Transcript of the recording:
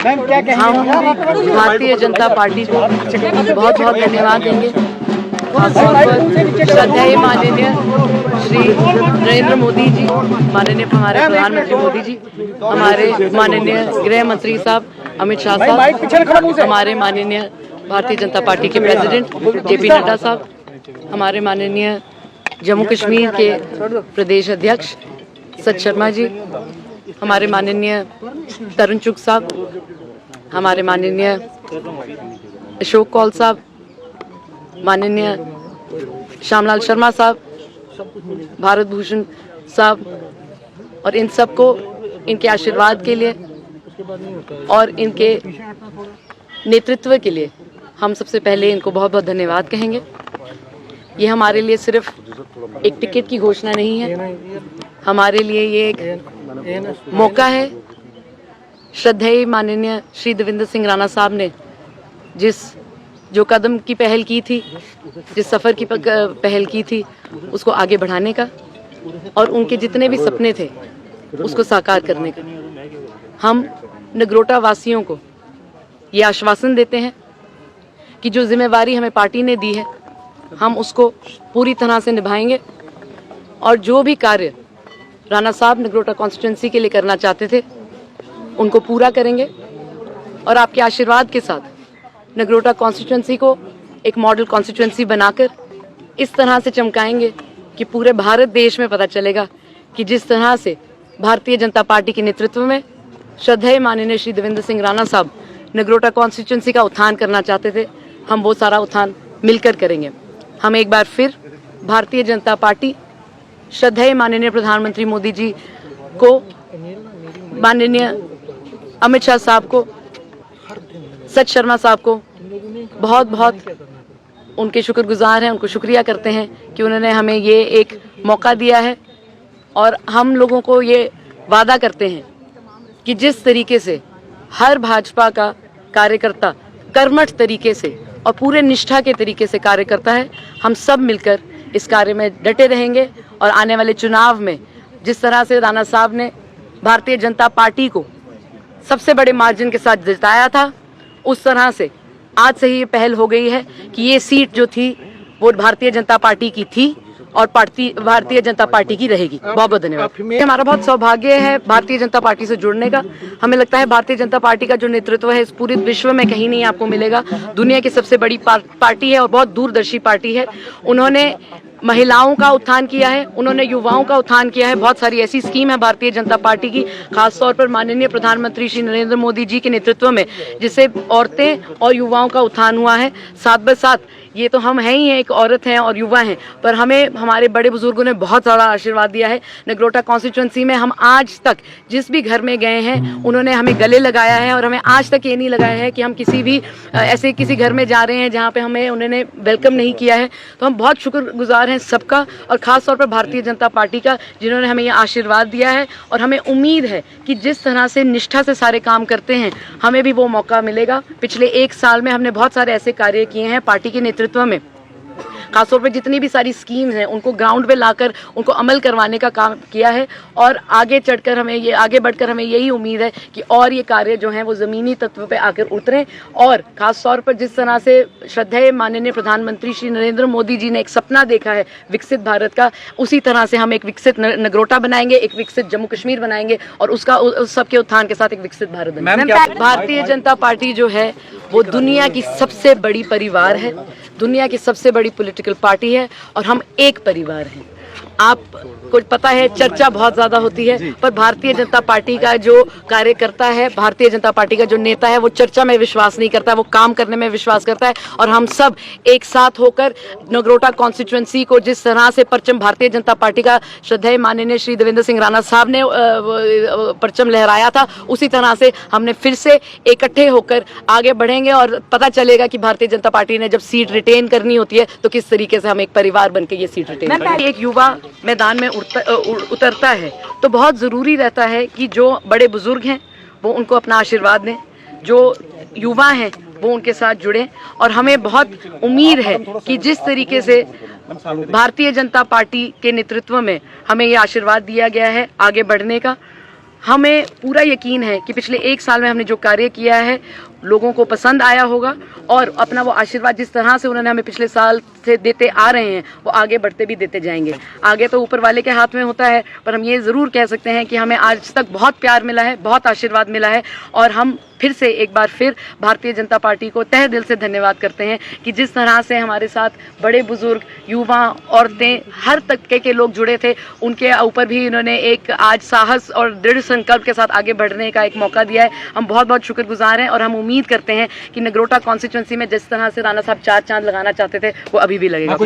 हम भारतीय जनता पार्टी को बहुत बहुत धन्यवाद देंगे। खासतौर पर श्रद्धेय माननीय श्री नरेंद्र मोदी जी, माननीय हमारे प्रधानमंत्री मोदी जी, हमारे माननीय गृह मंत्री साहब अमित शाह साहब, हमारे माननीय भारतीय जनता पार्टी के प्रेसिडेंट जेपी नड्डा साहब, हमारे माननीय जम्मू कश्मीर के प्रदेश अध्यक्ष सच शर्मा जी, हमारे माननीय तरुण चुग साहब, हमारे माननीय अशोक कौल साहब, माननीय श्यामलाल शर्मा साहब, भारत भूषण साहब, और इन सबको इनके आशीर्वाद के लिए और इनके नेतृत्व के लिए हम सबसे पहले इनको बहुत बहुत धन्यवाद कहेंगे। ये हमारे लिए सिर्फ एक टिकट की घोषणा नहीं है, हमारे लिए ये एक मौका है। श्रद्धेय माननीय श्री देवेंद्र सिंह राणा साहब ने जो कदम की पहल की थी, जिस सफ़र की पहल की थी, उसको आगे बढ़ाने का और उनके जितने भी सपने थे उसको साकार करने का। हम नगरोटा वासियों को ये आश्वासन देते हैं कि जो जिम्मेवारी हमें पार्टी ने दी है हम उसको पूरी तरह से निभाएंगे और जो भी कार्य राणा साहब नगरोटा कॉन्स्टिट्यूंसी के लिए करना चाहते थे उनको पूरा करेंगे और आपके आशीर्वाद के साथ नगरोटा कॉन्स्टिट्यूंसी को एक मॉडल कॉन्स्टिट्यूंसी बनाकर इस तरह से चमकाएंगे कि पूरे भारत देश में पता चलेगा कि जिस तरह से भारतीय जनता पार्टी के नेतृत्व में श्रद्धेय माननीय श्री देवेंद्र सिंह राणा साहब नगरोटा कॉन्स्टिट्यूंसी का उत्थान करना चाहते थे, हम वो सारा उत्थान मिलकर करेंगे। हम एक बार फिर भारतीय जनता पार्टी श्रद्धेय माननीय प्रधानमंत्री मोदी जी को, माननीय अमित शाह साहब को, सच शर्मा साहब को बहुत बहुत उनके शुक्रगुजार हैं, उनको शुक्रिया करते हैं कि उन्होंने हमें ये एक मौका दिया है। और हम लोगों को ये वादा करते हैं कि जिस तरीके से हर भाजपा का कार्यकर्ता कर्मठ तरीके से और पूरे निष्ठा के तरीके से कार्य करता है, हम सब मिलकर इस कार्य में डटे रहेंगे और आने वाले चुनाव में जिस तरह से राणा साहब ने भारतीय जनता पार्टी को सबसे बड़े मार्जिन के साथ जिताया था, उस तरह से आज से ही ये पहल हो गई है कि ये सीट जो थी वो भारतीय जनता पार्टी की थी और भारतीय जनता पार्टी की रहेगी। बहुत बहुत धन्यवाद। हमारा बहुत सौभाग्य है भारतीय जनता पार्टी से जुड़ने का। हमें लगता है भारतीय जनता पार्टी का जो नेतृत्व है इस पूरे विश्व में कहीं नहीं आपको मिलेगा। दुनिया की सबसे बड़ी पार्टी है और बहुत दूरदर्शी पार्टी है। उन्होंने महिलाओं का उत्थान किया है, उन्होंने युवाओं का उत्थान किया है। बहुत सारी ऐसी स्कीम है भारतीय जनता पार्टी की, खासतौर पर माननीय प्रधानमंत्री श्री नरेंद्र मोदी जी के नेतृत्व में, जिससे औरतें और युवाओं का उत्थान हुआ है। साथ ब साथ ये तो हम हैं ही हैं, एक औरत हैं और युवा हैं, पर हमें हमारे बड़े बुजुर्गों ने बहुत सारा आशीर्वाद दिया है। नगरोटा कॉन्स्टिट्यूंसी में हम आज तक जिस भी घर में गए हैं उन्होंने हमें गले लगाया है और हमें आज तक ये नहीं लगाया है कि हम किसी भी ऐसे किसी घर में जा रहे हैं जहाँ पे हमें उन्होंने वेलकम नहीं किया है। तो हम बहुत शुक्रगुजार हैं सबका और ख़ास तौर पर भारतीय जनता पार्टी का, जिन्होंने हमें ये आशीर्वाद दिया है। और हमें उम्मीद है कि जिस तरह से निष्ठा से सारे काम करते हैं हमें भी वो मौका मिलेगा। पिछले एक साल में हमने बहुत सारे ऐसे कार्य किए हैं पार्टी के नेतृत्व में, खासतौर पर जितनी भी सारी स्कीम्स हैं उनको ग्राउंड पे लाकर उनको अमल करवाने का काम किया है। और आगे बढ़कर हमें यही उम्मीद है कि और ये कार्य जो हैं वो ज़मीनी तत्व पे आकर उतरें। और ख़ास तौर पर जिस तरह से श्रद्धेय माननीय प्रधानमंत्री श्री नरेंद्र मोदी जी ने एक सपना देखा है विकसित भारत का, उसी तरह से हम एक विकसित नगरोटा बनाएंगे, एक विकसित जम्मू कश्मीर बनाएंगे और उस सबके उत्थान के साथ एक विकसित भारत बनाएंगे। भारतीय जनता पार्टी जो है वो दुनिया की सबसे बड़ी परिवार है, दुनिया की सबसे बड़ी पॉलिटिकल पार्टी है और हम एक परिवार हैं। आपको पता है चर्चा बहुत ज़्यादा होती है, पर भारतीय जनता पार्टी का जो कार्यकर्ता है, भारतीय जनता पार्टी का जो नेता है, वो चर्चा में विश्वास नहीं करता है, वो काम करने में विश्वास करता है। और हम सब एक साथ होकर नगरोटा कॉन्स्टिट्यूंसी को जिस तरह से परचम भारतीय जनता पार्टी का श्रद्धेय माननीय श्री देवेंद्र सिंह राणा साहब ने परचम लहराया था, उसी तरह से हमने फिर से इकट्ठे होकर आगे बढ़ेंगे और पता चलेगा कि भारतीय जनता पार्टी ने जब सीट रिटेन करनी होती है तो किस तरीके से हम एक परिवार बनकर ये सीट रिटेन करते हैं। एक युवा मैदान में उतरता है तो बहुत ज़रूरी रहता है कि जो बड़े बुजुर्ग हैं वो उनको अपना आशीर्वाद दें, जो युवा हैं वो उनके साथ जुड़ें। और हमें बहुत उम्मीद है कि जिस तरीके से भारतीय जनता पार्टी के नेतृत्व में हमें ये आशीर्वाद दिया गया है आगे बढ़ने का, हमें पूरा यकीन है कि पिछले 1 साल में हमने जो कार्य किया है लोगों को पसंद आया होगा और अपना वो आशीर्वाद जिस तरह से उन्होंने हमें पिछले साल से देते आ रहे हैं वो आगे बढ़ते भी देते जाएंगे। आगे तो ऊपर वाले के हाथ में होता है, पर हम ये ज़रूर कह सकते हैं कि हमें आज तक बहुत प्यार मिला है, बहुत आशीर्वाद मिला है और हम फिर से एक बार फिर भारतीय जनता पार्टी को तहे दिल से धन्यवाद करते हैं कि जिस तरह से हमारे साथ बड़े बुजुर्ग, युवा, औरतें, हर तबके के लोग जुड़े थे, उनके ऊपर भी इन्होंने एक आज साहस और दृढ़ संकल्प के साथ आगे बढ़ने का एक मौका दिया है। हम बहुत बहुत शुक्रगुजार हैं और हम उम्मीद करते हैं कि नगरोटा कॉन्स्टिट्यूंसी में जिस तरह से राणा साहब 4 चांद लगाना चाहते थे वो अभी भी लगेगा।